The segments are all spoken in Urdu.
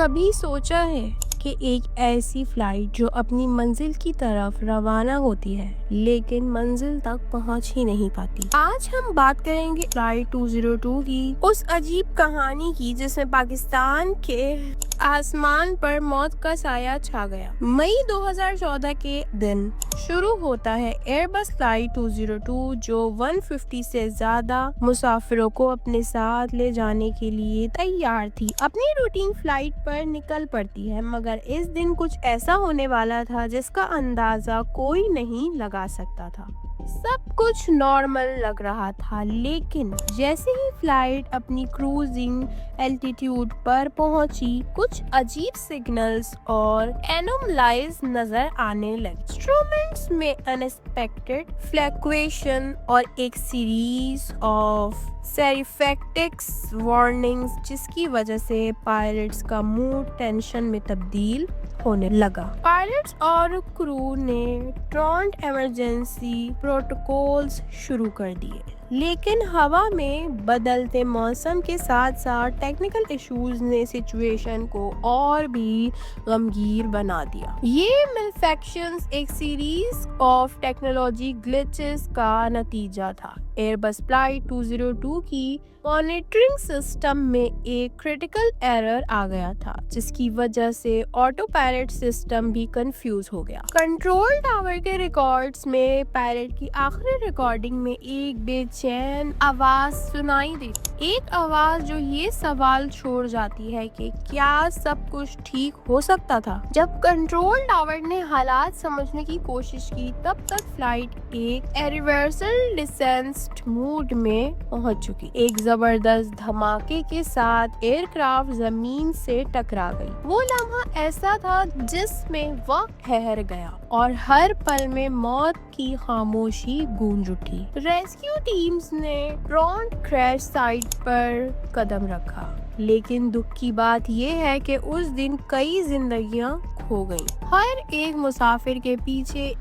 کبھی سوچا ہے کہ ایک ایسی فلائٹ جو اپنی منزل کی طرف روانہ ہوتی ہے لیکن منزل تک پہنچ ہی نہیں پاتی؟ آج ہم بات کریں گے فلائٹ 202 کی اس عجیب کہانی کی جس میں پاکستان کے آسمان پر موت کا سایہ چھا گیا۔ مئی 2014 کے دن شروع ہوتا ہے ایئر بس فلائٹ 202 جو 150 سے زیادہ مسافروں کو اپنے ساتھ لے جانے کے لیے تیار تھی۔ اپنی روٹین فلائٹ پر نکل پڑتی ہے مگر اس دن کچھ ایسا ہونے والا تھا جس کا اندازہ کوئی نہیں لگا سکتا تھا۔ سب کچھ نارمل لگ رہا تھا لیکن جیسے ہی فلائٹ اپنی کروزنگ الٹیٹیوڈ پر پہنچی کچھ عجیب سگنلز اور اینوملائز نظر آنے لگے۔ انسٹرومنٹس میں انسپیکٹڈ فلیکچویشن اور ایک سیریز آف سیریفیکٹکس وارننگز جس کی وجہ سے پائلٹس کا موڈ ٹینشن میں تبدیل ہونے لگا۔ پائلٹس اور کرو نے پرامپٹ ایمرجنسی پروٹوکولز شروع کر دیے لیکن ہوا میں بدلتے موسم کے ساتھ ساتھ ٹیکنیکل ایشوز نے سچویشن کو اور بھی غمگین بنا دیا۔ یہ مالفنکشنز ایک سیریز آف ٹیکنالوجی گلچز کا نتیجہ تھا۔ ایئر بس فلائٹ 202 کی مانیٹرنگ سسٹم میں ایک کریٹیکل ایرر آ گیا تھا جس کی وجہ سے آٹو پائلٹ سسٹم بھی کنفیوز ہو گیا۔ کنٹرول ٹاور کے ریکارڈز میں پائلٹ کی آخری ریکارڈنگ میں ایک بے چین آواز سنائی دیتی، ایک آواز جو یہ سوال چھوڑ جاتی ہے کہ کیا سب کچھ ٹھیک ہو سکتا تھا۔ جب کنٹرول ٹاور نے حالات سمجھنے کی کوشش کی تب تک فلائٹ ایک ریورسل ڈسینٹ موڈ میں پہنچ چکی۔ ایک زبردست دھماکے کے ساتھ ایئر کرافٹ زمین سے ٹکرا گئی۔ وہ لمحہ ایسا تھا جس میں وقت ٹھہر گیا اور ہر پل میں موت کی خاموشی گونج اٹھی۔ ریسکیو ٹیمز نے پرامپٹ کریش سائٹ پر قدم رکھا لیکن دکھ کی بات یہ ہے کہ اس دن کئی زندگیاں کھو گئیں۔ ہر ایک مسافر کے پیچھے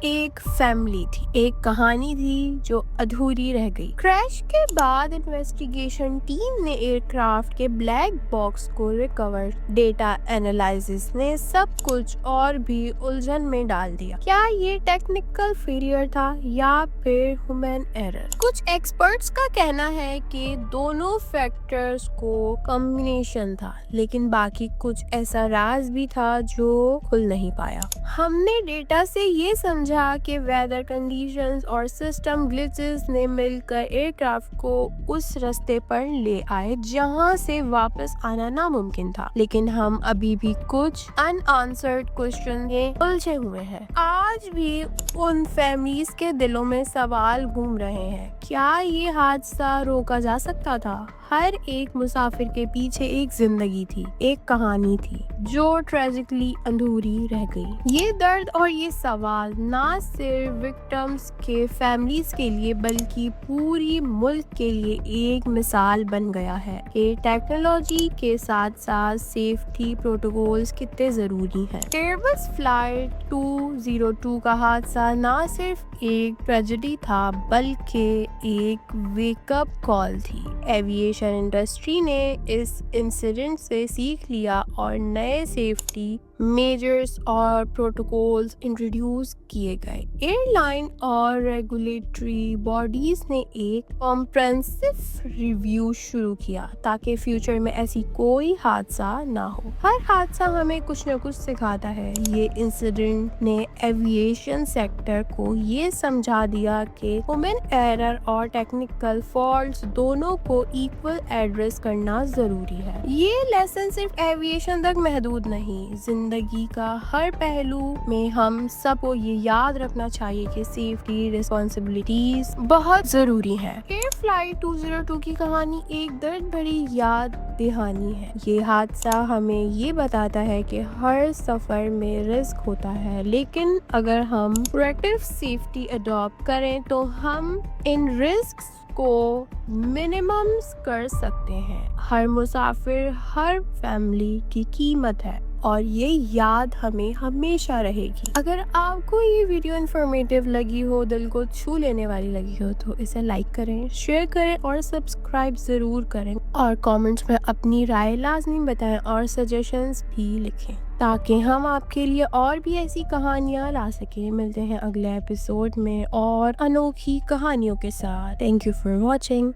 ایک فیملی تھی، ایک کہانی تھی جو ادھوری رہ گئی۔ کریش کے بعد انویسٹیگیشن ٹیم نے ایئر کرافٹ کے بلیک باکس کو ریکور، ڈیٹا انالیسس نے سب کچھ اور بھی الجھن میں ڈال دیا۔ کیا یہ ٹیکنیکل فیلئر تھا یا پھر ہیومن ایرر؟ کچھ ایکسپرٹس کا کہنا ہے کہ دونوں فیکٹرز کو کمبینیشن تھا لیکن باقی کچھ ایسا راز بھی تھا جو کھل نہیں پایا۔ ہم نے ڈیٹا سے یہ سمجھا کہ ویدر کنڈیشنز اور سسٹم گلچز نے مل کر ایئر کرافٹ کو اس رستے پر لے آئے جہاں سے واپس آنا ناممکن تھا، لیکن ہم ابھی بھی کچھ ان آنسرڈ کوسچن میں الجھے ہوئے ہیں۔ آج بھی ان فیملیز کے دلوں میں سوال گھوم رہے ہیں، کیا یہ حادثہ روکا جا سکتا تھا؟ ہر ایک مسافر کے پیچھے ایک زندگی تھی، ایک کہانی تھی جو ٹریجکلی ادھوری رہ گئی۔ یہ درد اور یہ سوال نہ صرف وکٹمز کے فیملیز کے لیے بلکہ پوری ملک کے لیے ایک مثال بن گیا ہے کہ ٹیکنالوجی کے ساتھ ساتھ سیفٹی پروٹوکولز کتنے ضروری ہیں۔ ایئر بس فلائٹ 202 کا حادثہ نہ صرف ایک ٹریجڈی تھا بلکہ ایک ویک اپ کال تھی۔ ایویشن انڈسٹری نے اس انسیڈنٹ سے سیکھ لیا اور نئے سیفٹی میجرز اور پروٹوکولز انٹروڈیوس کیے گئے۔ ایئر لائن اور ریگولیٹری باڈیز نے ایک کمپریہنسو ریویو شروع کیا تاکہ فیوچر میں ایسی کوئی حادثہ نہ ہو۔ ہر حادثہ ہمیں کچھ نہ کچھ سکھاتا ہے۔ یہ انسیڈنٹ نے ایویشن سیکٹر کو یہ سمجھا دیا کہ ہیومن ایرر اور ٹیکنیکل فالٹس دونوں کو ایکول ایڈریس کرنا ضروری ہے۔ یہ لیسن صرف ایویشن تک محدود نہیں، زندگی کا ہر پہلو میں ہم سب کو یہ یاد رکھنا چاہیے کہ سیفٹی ریسپانسبلٹیز بہت ضروری ہے۔ ایئر فلائٹ 202 کی کہانی ایک درد بھری یاد دہانی ہے۔ یہ حادثہ ہمیں یہ بتاتا ہے کہ ہر سفر میں رسک ہوتا ہے لیکن اگر ہم پروایکٹیو سیفٹی اڈاپٹ کریں تو ہم ان رسکس کو منیمم کر سکتے ہیں۔ ہر مسافر، ہر فیملی کی قیمت ہے۔ اور یہ یاد ہمیں ہمیشہ رہے گی۔ اگر آپ کو یہ ویڈیو انفارمیٹیو لگی ہو، دل کو چھو لینے والی لگی ہو تو اسے لائک کریں، شیئر کریں اور سبسکرائب ضرور کریں، اور کامنٹس میں اپنی رائے لازمی بتائیں اور سجیشنز بھی لکھیں تاکہ ہم آپ کے لیے اور بھی ایسی کہانیاں لا سکیں۔ ملتے ہیں اگلے ایپیسوڈ میں اور انوکھی کہانیوں کے ساتھ۔ Thank you for watching.